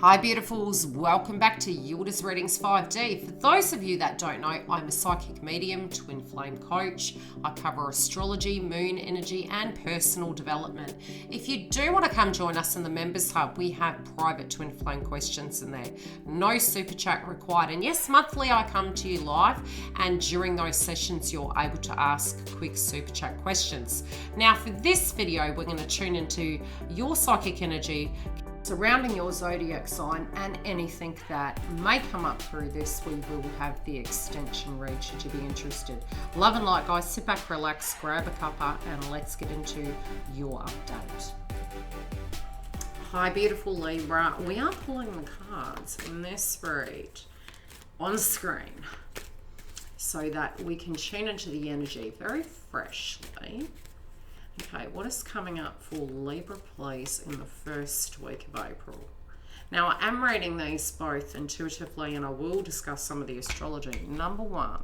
Hi beautifuls, welcome back to YILDIZ Readings 5D. For those of you that don't know, I'm a psychic medium, twin flame coach. I cover astrology, moon energy and personal development. If you do want to come join us in the members hub, we have private twin flame questions in there. No super chat required. And yes, monthly I come to you live, and during those sessions you're able to ask quick super chat questions. Now for this video, we're going to tune into your psychic energy surrounding your zodiac sign, and anything that may come up through this, we will have the extension read should you be interested. Love and light, guys. Sit back, relax, grab a cuppa, and let's get into your update. Hi beautiful Libra, we are pulling the cards in this read on screen so that we can tune into the energy very freshly. Okay, what is coming up for Libra, please, in the first week of April? Now, I am reading these both intuitively, and I will discuss some of the astrology. Number one,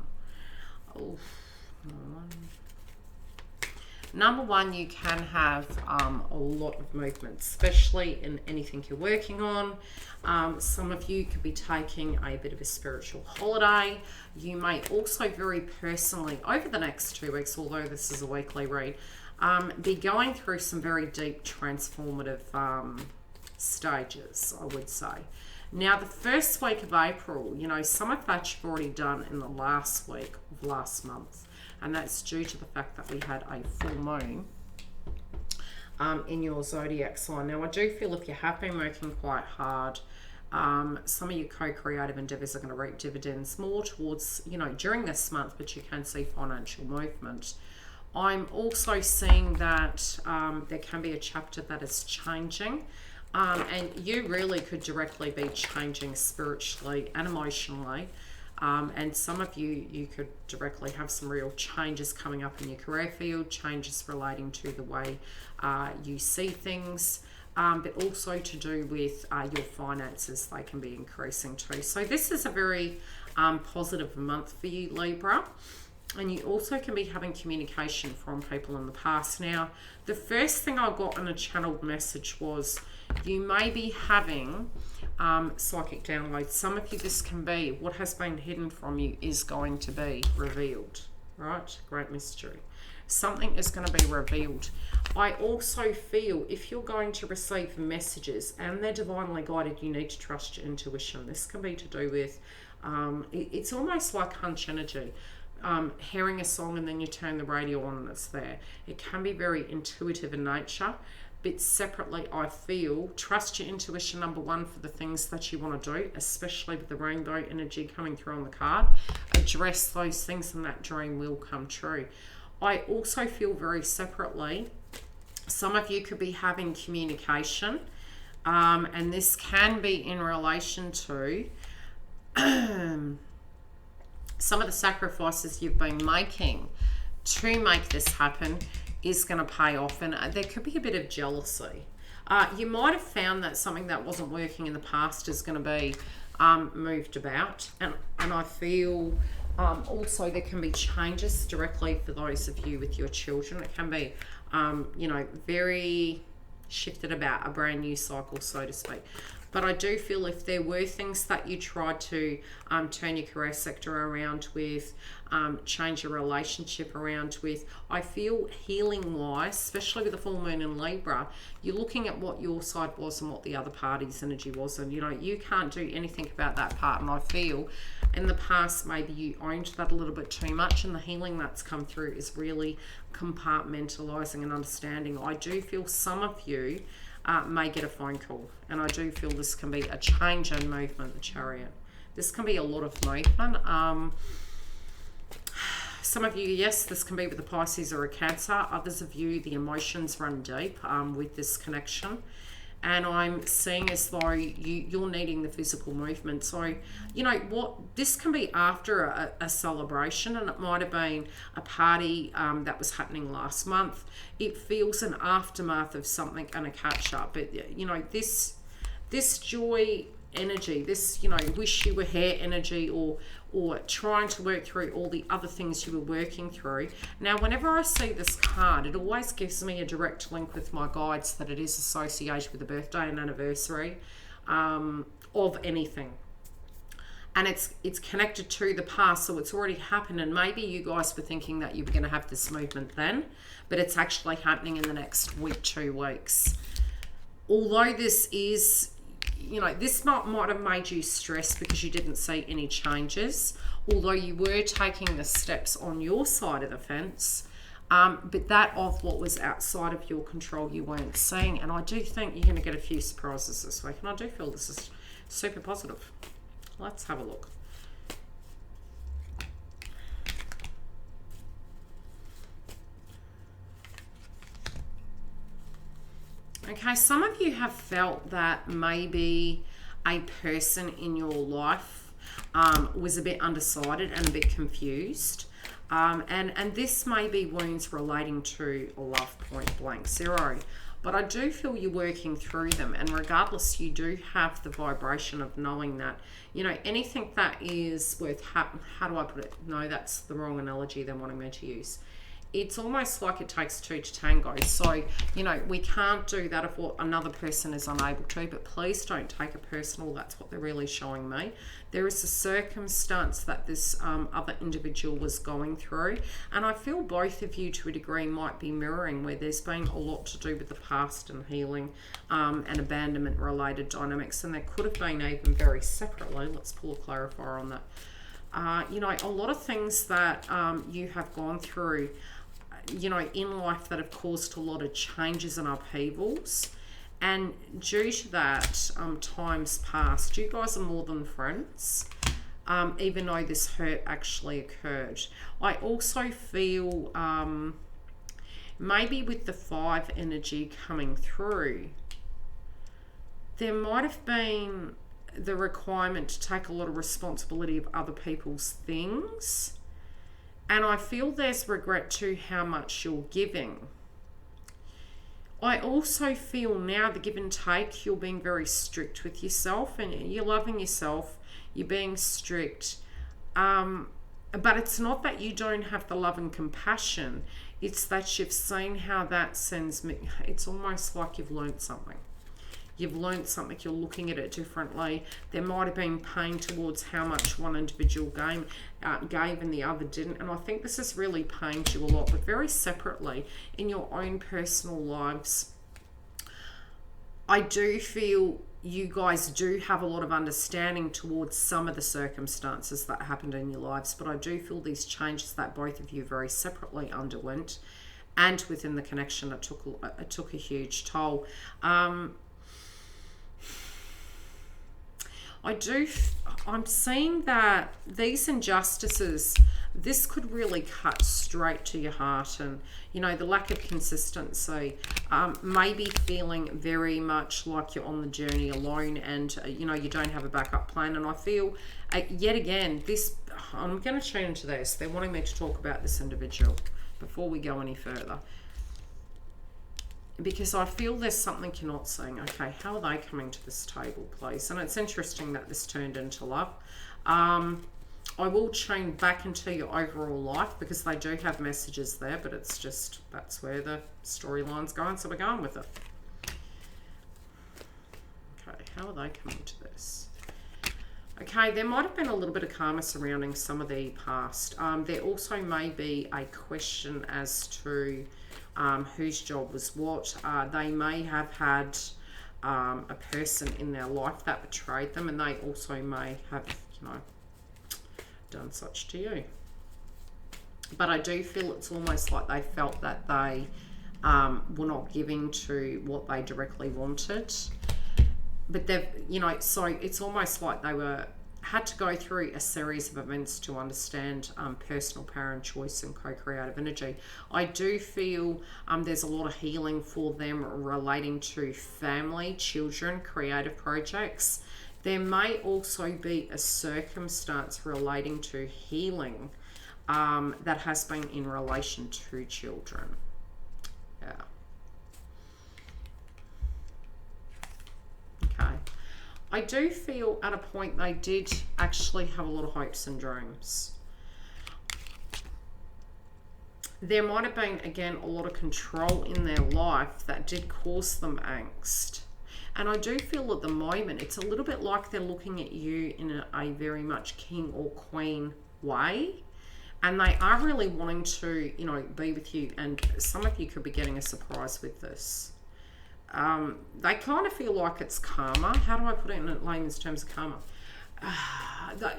you can have a lot of movement, especially in anything you're working on. Some of you could be taking a bit of a spiritual holiday. You may also very personally, over the next 2 weeks, although this is a weekly read, be going through some very deep transformative stages, I would say. Now, the first week of April, you know, some of that you've already done in the last week of last month, and that's due to the fact that we had a full moon in your zodiac sign. Now, I do feel if you have been working quite hard, some of your co-creative endeavors are going to reap dividends more towards, you know, during this month, but you can see financial movement. I'm also seeing that there can be a chapter that is changing, and you really could directly be changing spiritually and emotionally, and some of you could directly have some real changes coming up in your career field, changes relating to the way you see things, but also to do with your finances. They can be increasing too. So this is a very positive month for you, Libra. And you also can be having communication from people in the past. Now, the first thing I got in a channeled message was you may be having psychic downloads. Some of you, this can be what has been hidden from you is going to be revealed, right? Great mystery. Something is going to be revealed. I also feel if you're going to receive messages and they're divinely guided, you need to trust your intuition. This can be to do with, it's almost like hunch energy. Hearing a song and then you turn the radio on and it's there. It can be very intuitive in nature, but separately I feel trust your intuition, number one, for the things that you want to do, especially with the rainbow energy coming through on the card. Address those things and that dream will come true. I also feel very separately, some of you could be having communication, and this can be in relation to some of the sacrifices you've been making to make this happen is going to pay off, and there could be a bit of jealousy. You might have found that something that wasn't working in the past is going to be moved about, and I feel also there can be changes directly for those of you with your children. It can be you know, very shifted about, a brand new cycle, so to speak. But I do feel if there were things that you tried to turn your career sector around with, change your relationship around with, I feel healing-wise, especially with the full moon in Libra, you're looking at what your side was and what the other party's energy was. And, you know, you can't do anything about that part. And I feel in the past maybe you owned that a little bit too much, and the healing that's come through is really compartmentalizing and understanding. I do feel some of you may get a phone call, and I do feel this can be a change in movement, the Chariot. This can be a lot of movement. Some of you, yes, this can be with a Pisces or a Cancer. Others of you, the emotions run deep with this connection. And I'm seeing as though you're needing the physical movement. So, you know what, this can be after a celebration, and it might have been a party that was happening last month. It feels an aftermath of something and a catch up. But, you know, this joy energy, this, you know, wish you were here energy, or trying to work through all the other things you were working through. Now, whenever I see this card, it always gives me a direct link with my guides that it is associated with a birthday and anniversary. of anything. And it's connected to the past, so it's already happened. And maybe you guys were thinking that you were going to have this movement then, but it's actually happening in the next week, 2 weeks. Although this is, you know, this might have made you stressed because you didn't see any changes, although you were taking the steps on your side of the fence. But that of what was outside of your control you weren't seeing. And I do think you're going to get a few surprises this week. And I do feel this is super positive. Let's have a look. Okay, some of you have felt that maybe a person in your life was a bit undecided and a bit confused. And this may be wounds relating to love, point blank zero. But I do feel you're working through them, and regardless, you do have the vibration of knowing that, you know, anything that is worth, how do I put it? No, that's the wrong analogy than what I'm meant to use. It's almost like it takes 2 to tango. So, you know, we can't do that if another person is unable to, but please don't take it personal. That's what they're really showing me. There is a circumstance that this other individual was going through, and I feel both of you to a degree might be mirroring, where there's been a lot to do with the past and healing and abandonment related dynamics, and there could have been even very separately. Let's pull a clarifier on that. You know, a lot of things that you have gone through, you know, in life that have caused a lot of changes and upheavals. And due to that, times past, you guys are more than friends, even though this hurt actually occurred. I also feel maybe with the 5 energy coming through, there might have been the requirement to take a lot of responsibility of other people's things. And I feel there's regret to how much you're giving. I also feel now the give and take, you're being very strict with yourself and you're loving yourself, you're being strict. But it's not that you don't have the love and compassion, it's that you've seen how that sends me. It's almost like you've learned something. You've learned something, you're looking at it differently. There might have been pain towards how much one individual gave and the other didn't. And I think this has really pained you a lot, but very separately in your own personal lives. I do feel you guys do have a lot of understanding towards some of the circumstances that happened in your lives, but I do feel these changes that both of you very separately underwent and within the connection that took a huge toll. I'm seeing that these injustices, this could really cut straight to your heart, and you know, the lack of consistency, maybe feeling very much like you're on the journey alone, and you know, you don't have a backup plan. And I feel yet again, this, I'm going to tune into this, they're wanting me to talk about this individual before we go any further, because I feel there's something you're not seeing. Okay, how are they coming to this table, please? And it's interesting that this turned into love. I will tune back into your overall life because they do have messages there, but it's just, that's where the storyline's going, so we're going with it. Okay, how are they coming to this? Okay, there might have been a little bit of karma surrounding some of the past. There also may be a question as to whose job was what. They may have had a person in their life that betrayed them, and they also may have, you know, done such to you. But I do feel it's almost like they felt that they were not giving to what they directly wanted. But they've, you know, so it's almost like they had to go through a series of events to understand personal power and choice and co-creative energy. I do feel there's a lot of healing for them relating to family, children, creative projects. There may also be a circumstance relating to healing that has been in relation to children. Yeah. Okay. I do feel at a point they did actually have a lot of hopes and dreams. There might have been, again, a lot of control in their life that did cause them angst. And I do feel at the moment, it's a little bit like they're looking at you in a very much king or queen way. And they are really wanting to, you know, be with you. And some of you could be getting a surprise with this. They kind of feel like it's karma. How do I put it in layman's terms of karma?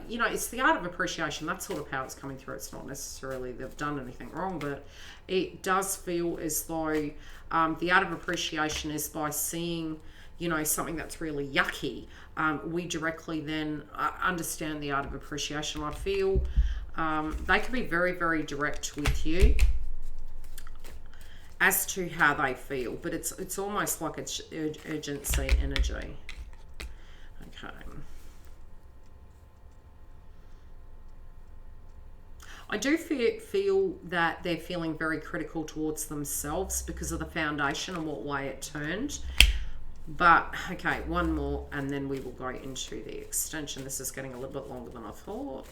You know, it's the art of appreciation. That's sort of how it's coming through. It's not necessarily they've done anything wrong, but it does feel as though the art of appreciation is by seeing, you know, something that's really yucky. We directly then understand the art of appreciation. I feel they can be very, very direct with you as to how they feel, but it's almost like it's urgency energy. Okay. I do feel that they're feeling very critical towards themselves because of the foundation and what way it turned. But, okay, one more, and then we will go into the extension. This is getting a little bit longer than I thought.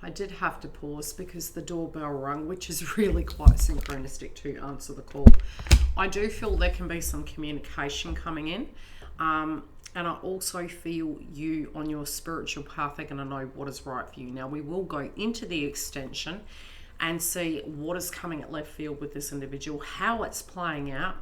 I did have to pause because the doorbell rang, which is really quite synchronistic to answer the call. I do feel there can be some communication coming in. And I also feel you on your spiritual path are going to know what is right for you. Now, we will go into the extension and see what is coming at left field with this individual, how it's playing out,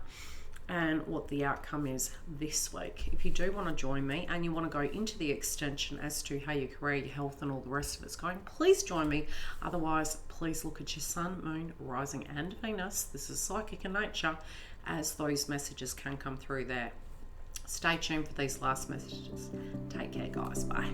and what the outcome is this week. If you do want to join me and you want to go into the extension as to how your career, your health, and all the rest of it's going, please join me. Otherwise, please look at your sun, moon, rising, and Venus. This is psychic in nature, as those messages can come through there. Stay tuned for these last messages. Take care, guys. Bye.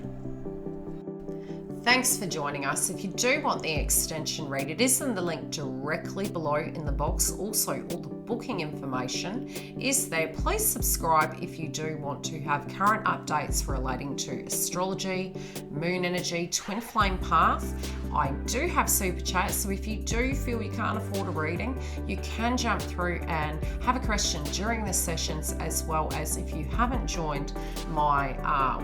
Thanks for joining us. If you do want the extension read, it is in the link directly below in the box. Also, all the booking information is there. Please subscribe if you do want to have current updates relating to astrology, moon energy, twin flame path. I do have super chats, so if you do feel you can't afford a reading, you can jump through and have a question during the sessions, as well as if you haven't joined my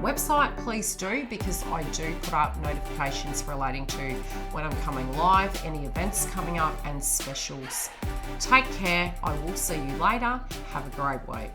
website, please do, because I do put up notifications relating to when I'm coming live, any events coming up, and specials. Take care. I will see you later. Have a great week.